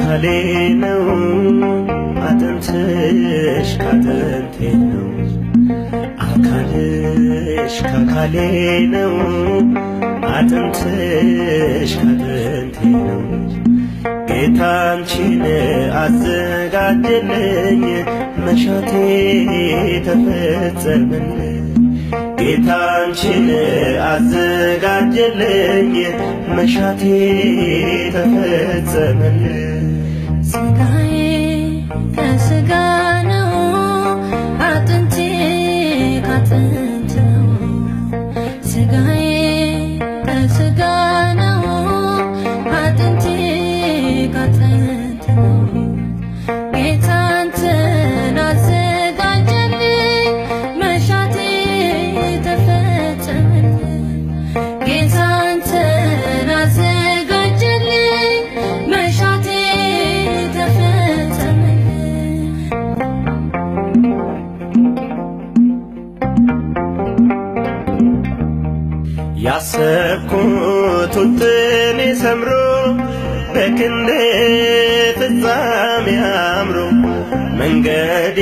አካሌ ነው አጥንትሽ ካጥንቴ ነው አካልሽ ከአካሌ ነው አጥንትሽ ካጥንቴ ነው ጌታ አንቺን አዘጋጀልኝ መሻቴ ተፈጸመልኝ ጌታ አንቺን አዘጋጀልኝ መሻቴ ተፈጸመልኝ ስጋዬ ከስጋ ነው አጥንቴ ካጥንት ነው ስጋዬ ከስጋ ነው አጥንቴ ካጥንት ነው ጌታ አንተን አዘጋጀልኝ መሻቴ ተፈጸመልኝ ጌታ አንተን አዘጋጀልኝ መሻቴ ተፈጸመልኝ ያሰብኩት ውጥኔ ሰምሮ በክንዴ ፍጻሜ አምሮ መንገዴ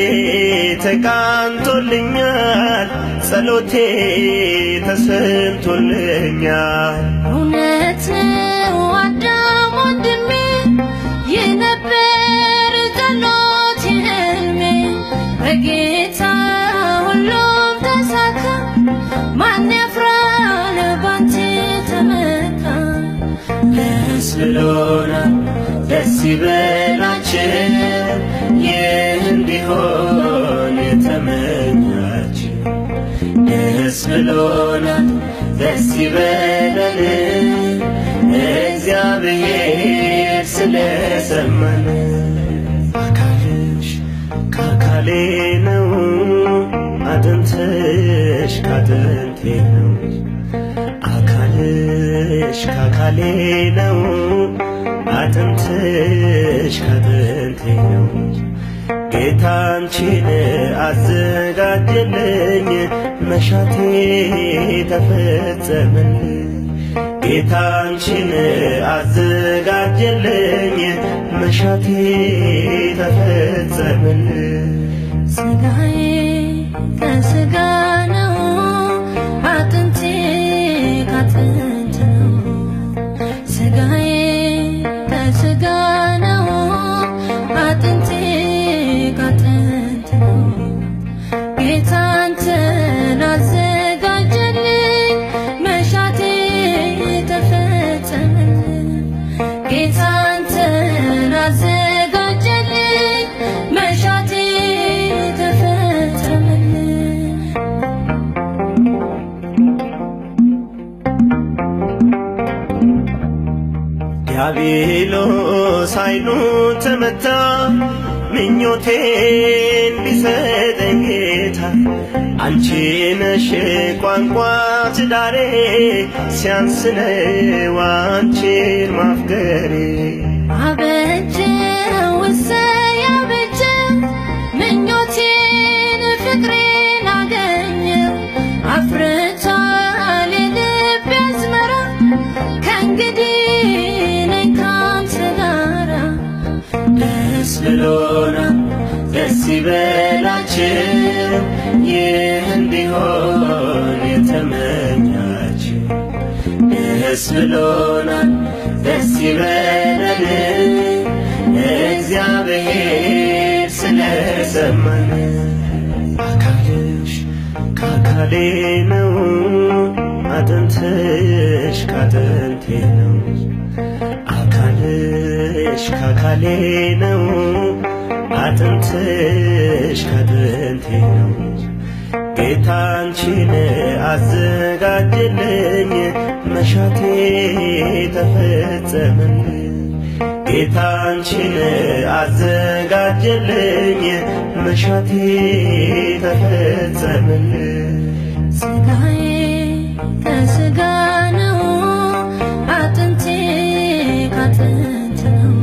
ተቃንቶልኛል ጸሎቴ ተሰምቶልኛል እውነት ነው አዳም ወንድሜ የነበር ጸሎት ህልሜ በጌታ ሁሉም ተሳካ ማን ያፍራል ባንተ ተመካ ደስ ብሎናል ደስ ይበላችሁ ይህ እንዲሆን የተመኛችሁ ደስ ብሎናል ደስ ይበለን እግዚአብሔር ስለሰማን አካልሽ ከአካሌ ነው አጥንትሽ ካጥንቴ ነው አካልሽ ከአካሌ ነው አጥንትሽ ካጥንቴ ነው ጌታ አንቺን አዘጋጀልኝ መሻቴ ተፈጸመልኝ ጌታ አንቺን አዘጋጀልኝ መሻቴ ተፈጸመልኝ ስጋዬ ከስጋ ነው አጥንቴ ካጥንት ነው ስጋዬ ከስጋ ነው አጥንቴ ካጥንት ነው ጌታ አንተን አዘጋጀልኝ መሻቴ ተፈጸመልኝ ጌታ አንተን አዘጋጀልኝ መሻቴ ተፈጸመልኝ ዲያብሎስ ኃይሉ ተመታ ምኞቴን ቢሰጠኝ ጌታ አንቺ ነሽ ቋንቋ ትዳሬ ሲያንስ ነው አንቺን ማፍቀሬ አበጀው እሰይ አበጀው ምኞቴን ፍቅሬን አገኘው አፍርቷል የልቤ አዝመራ ከእንግዲህ ነኝ ካንተ ጋራ ደስ ብሎናል ደስ ይበላችሁ ይህ እንዲሆን የተመኛችሁ ደስ ብሎናል ደስ ይበለን እግዚአብሔር ስለሰማን አካልሽ ከአካሌ ነው አጥንትሽ ካጥንቴ ነው አካልሽ ከአካሌ ነው አጥንትሽ ካጥንቴ ነው ጌታ አንቺን አዘጋጀልኝ መሻቴ ተፈጸመልኝ ጌታ አንቺን አዘጋጀልኝ መሻቴ ተፈጸመልኝ ስጋዬ ከስጋ ነው አጥንቴ ካጥንት ነው